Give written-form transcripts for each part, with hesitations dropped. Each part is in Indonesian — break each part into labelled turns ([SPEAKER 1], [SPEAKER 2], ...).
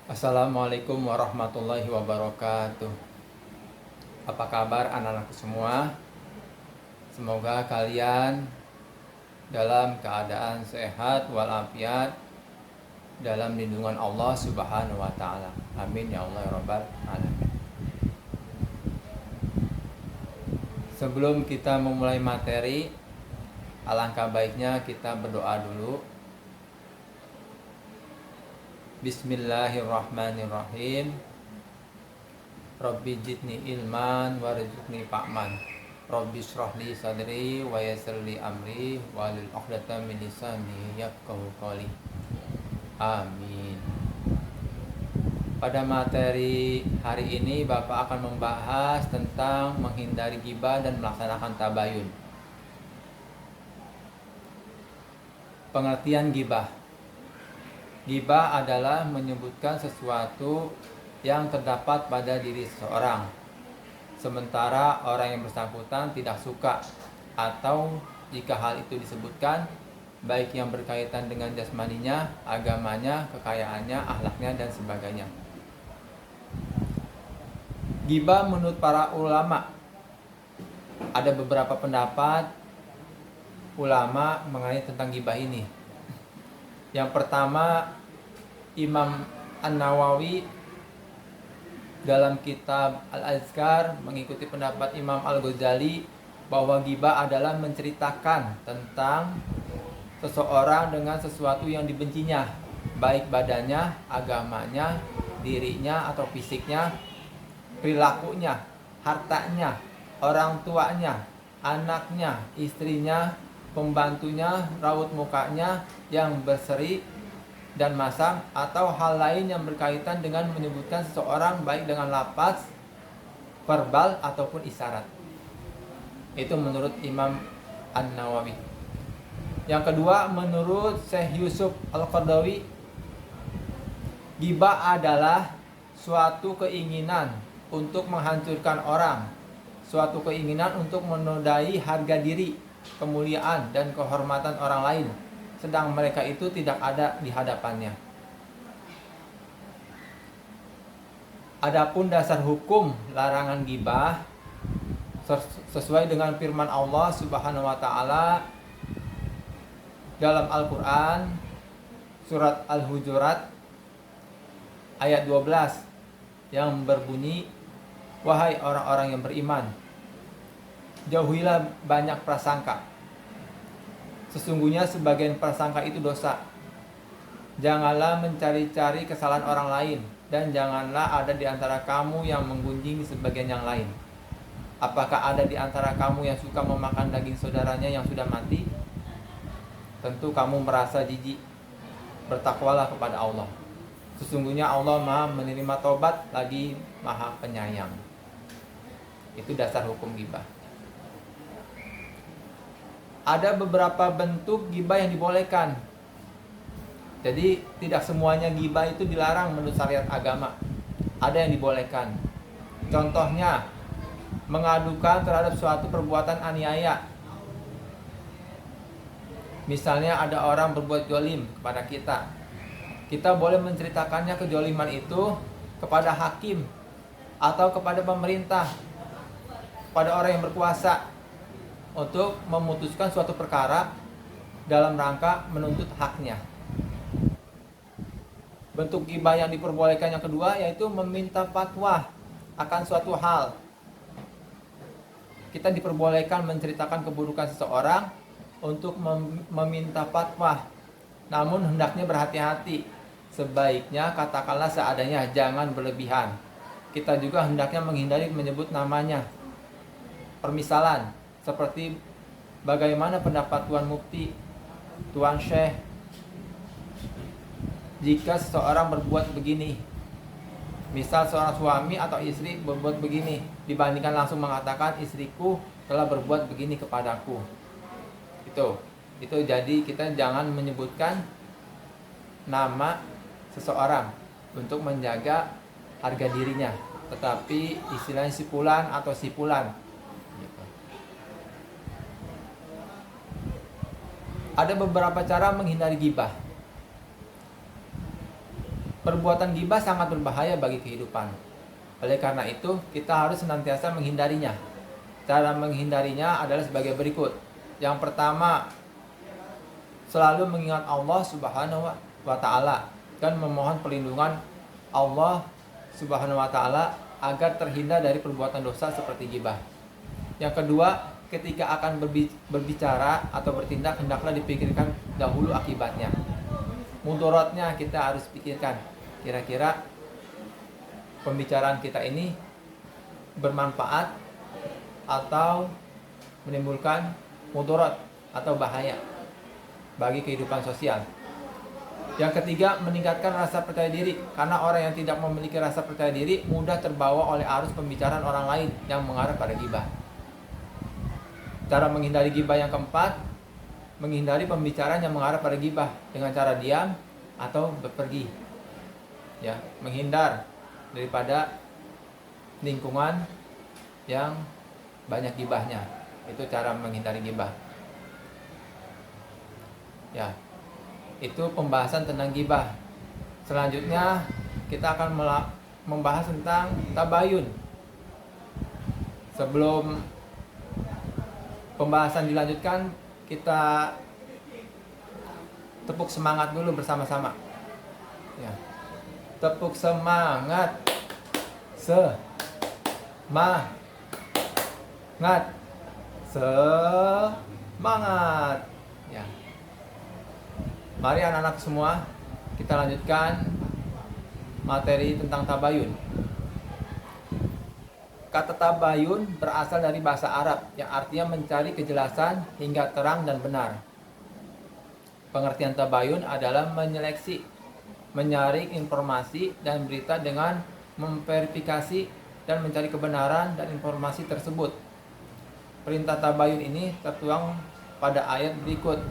[SPEAKER 1] Assalamualaikum warahmatullahi wabarakatuh. Apa kabar anak-anakku semua? Semoga kalian dalam keadaan sehat walafiat dalam lindungan Allah Subhanahu wa taala. Amin ya Allah ya rabbal alamin. Sebelum kita memulai materi, alangkah baiknya kita berdoa dulu. Bismillahirrahmanirrahim. Rabbi jidni ilman warzuqni fa'man. Rabbi shrahli sadri wa yassirli amri wahlul 'uqdatam min lisani yafqahu qawli. Amin. Pada materi hari ini Bapak akan membahas tentang menghindari ghibah dan melaksanakan tabayun. Pengertian ghibah. Ghibah adalah menyebutkan sesuatu yang terdapat pada diri seseorang, sementara orang yang bersangkutan tidak suka, atau jika hal itu disebutkan, baik yang berkaitan dengan jasmaninya, agamanya, kekayaannya, akhlaknya, dan sebagainya. Ghibah menurut para ulama, ada beberapa pendapat ulama mengenai tentang ghibah ini. Yang pertama, Imam An-Nawawi dalam kitab Al-Azkar mengikuti pendapat Imam Al-Ghazali bahwa ghibah adalah menceritakan tentang seseorang dengan sesuatu yang dibencinya, baik badannya, agamanya, dirinya atau fisiknya, perilakunya, hartanya, orang tuanya, anaknya, istrinya, pembantunya, raut mukanya yang berseri dan masam, atau hal lain yang berkaitan dengan menyebutkan seseorang baik dengan lafaz, verbal ataupun isyarat. Itu menurut Imam An-Nawawi. Yang kedua, menurut Syekh Yusuf Al-Qaradawi, ghibah adalah suatu keinginan untuk menghancurkan orang, suatu keinginan untuk menodai harga diri, kemuliaan dan kehormatan orang lain, sedang mereka itu tidak ada di hadapannya. Adapun dasar hukum larangan ghibah sesuai dengan firman Allah Subhanahu wa taala dalam Al-Qur'an surat Al-Hujurat ayat 12 yang berbunyi, wahai orang-orang yang beriman, jauhilah banyak prasangka. Sesungguhnya sebagian prasangka itu dosa. Janganlah mencari-cari kesalahan orang lain, dan janganlah ada di antara kamu yang menggunjing sebagian yang lain. Apakah ada di antara kamu yang suka memakan daging saudaranya yang sudah mati? Tentu kamu merasa jijik. Bertakwalah kepada Allah. Sesungguhnya Allah Maha menerima tobat lagi Maha penyayang. Itu dasar hukum ghibah. Ada beberapa bentuk ghibah yang dibolehkan. Jadi tidak semuanya ghibah itu dilarang menurut syariat agama. Ada yang dibolehkan. Contohnya, mengadukan terhadap suatu perbuatan aniaya. Misalnya ada orang berbuat zalim kepada kita. Kita boleh menceritakannya kezaliman itu kepada hakim atau kepada pemerintah, pada orang yang berkuasa, untuk memutuskan suatu perkara dalam rangka menuntut haknya. Bentuk ghibah yang diperbolehkan yang kedua yaitu meminta fatwa akan suatu hal. Kita diperbolehkan menceritakan keburukan seseorang untuk meminta fatwa. Namun hendaknya berhati-hati. Sebaiknya katakanlah seadanya, jangan berlebihan. Kita juga hendaknya menghindari menyebut namanya. Permisalan seperti bagaimana pendapat Tuan Mufti, Tuan Syekh, jika seseorang berbuat begini. Misal seorang suami atau istri berbuat begini, dibandingkan langsung mengatakan istriku telah berbuat begini kepadaku. Itu jadi kita jangan menyebutkan nama seseorang untuk menjaga harga dirinya, tetapi istilahnya si fulan atau si fulan. Ada beberapa cara menghindari ghibah. Perbuatan ghibah sangat berbahaya bagi kehidupan. Oleh karena itu, kita harus senantiasa menghindarinya. Cara menghindarinya adalah sebagai berikut. Yang pertama, selalu mengingat Allah Subhanahu wa Ta'ala dan memohon perlindungan Allah Subhanahu wa Ta'ala agar terhindar dari perbuatan dosa seperti ghibah. Yang kedua, ketika akan berbicara atau bertindak, hendaklah dipikirkan dahulu akibatnya. Mudaratnya kita harus pikirkan, kira-kira pembicaraan kita ini bermanfaat atau menimbulkan mudarat atau bahaya bagi kehidupan sosial. Yang ketiga, meningkatkan rasa percaya diri, karena orang yang tidak memiliki rasa percaya diri mudah terbawa oleh arus pembicaraan orang lain yang mengarah pada ghibah. Cara menghindari ghibah yang keempat, menghindari pembicaraan yang mengarah pada ghibah dengan cara diam atau pergi. Ya, menghindar daripada lingkungan yang banyak ghibahnya. Itu cara menghindari ghibah. Ya, itu pembahasan tentang ghibah. Selanjutnya kita akan membahas tentang tabayun. Sebelum pembahasan dilanjutkan, kita tepuk semangat dulu bersama-sama. Ya. Tepuk semangat. Semangat. Ya. Mari anak-anak semua, kita lanjutkan materi tentang tabayun. Kata tabayun berasal dari bahasa Arab yang artinya mencari kejelasan hingga terang dan benar. Pengertian tabayun adalah menyeleksi, menyaring informasi dan berita dengan memverifikasi dan mencari kebenaran dan informasi tersebut. Perintah tabayun ini tertuang pada ayat berikut.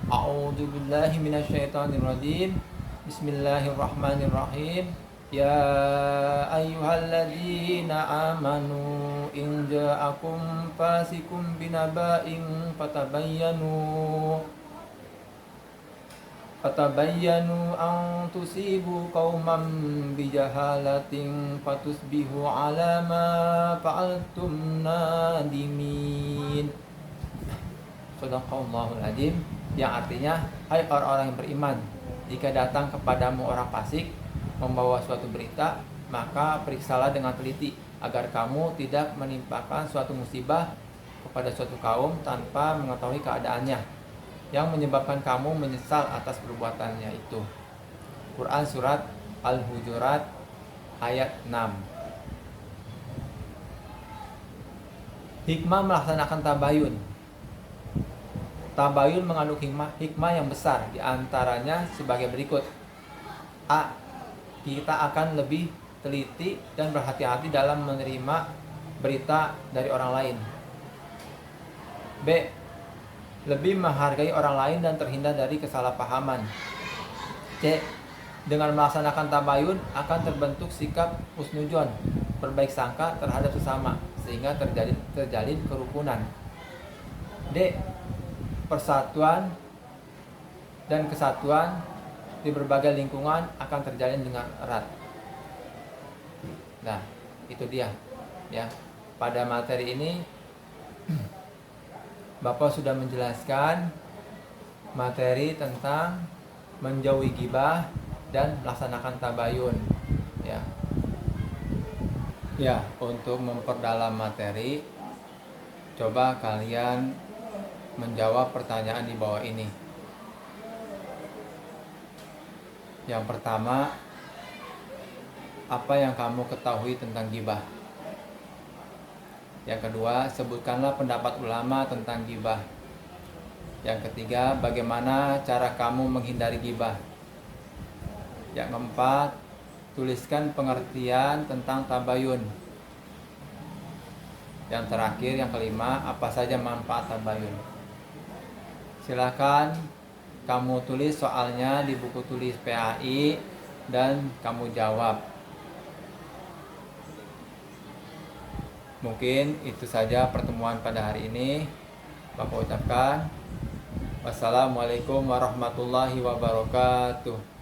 [SPEAKER 1] A'udzu billahi minasyaitonir rajim. Bismillahirrahmanirrahim. Ya ayyuhalladzina amanu in ja'akum fasikum binaba'in fatabayyanu an tusibu qauman bijahalatin fatusbihu ala ma fa'altum nadimin. Shadaqallahul adzim, yang artinya, hai orang-orang yang beriman, jika datang kepadamu orang fasik membawa suatu berita, maka periksalah dengan teliti agar kamu tidak menimpakan suatu musibah kepada suatu kaum tanpa mengetahui keadaannya, yang menyebabkan kamu menyesal atas perbuatannya itu. Quran Surat Al-Hujurat ayat 6. Hikmah melaksanakan tabayun. Tabayun mengandung hikmah yang besar, diantaranya sebagai berikut. A. Kita akan lebih teliti dan berhati-hati dalam menerima berita dari orang lain. B. Lebih menghargai orang lain dan terhindar dari kesalahpahaman. C. Dengan melaksanakan tabayun akan terbentuk sikap husnudzon, berbaik sangka terhadap sesama, sehingga terjalin kerukunan. D. Persatuan dan kesatuan di berbagai lingkungan akan terjalin dengan erat. Nah, itu dia ya. Pada materi ini Bapak sudah menjelaskan materi tentang menjauhi ghibah dan melaksanakan tabayun ya. Ya, untuk memperdalam materi, coba kalian menjawab pertanyaan di bawah ini. Yang pertama, apa yang kamu ketahui tentang ghibah? Yang kedua, sebutkanlah pendapat ulama tentang ghibah. Yang ketiga, bagaimana cara kamu menghindari ghibah? Yang keempat, tuliskan pengertian tentang tabayun. Yang terakhir, yang kelima, apa saja manfaat tabayun? Silakan kamu tulis soalnya di buku tulis PAI dan kamu jawab. Mungkin itu saja pertemuan pada hari ini. Bapak ucapkan wassalamualaikum warahmatullahi wabarakatuh.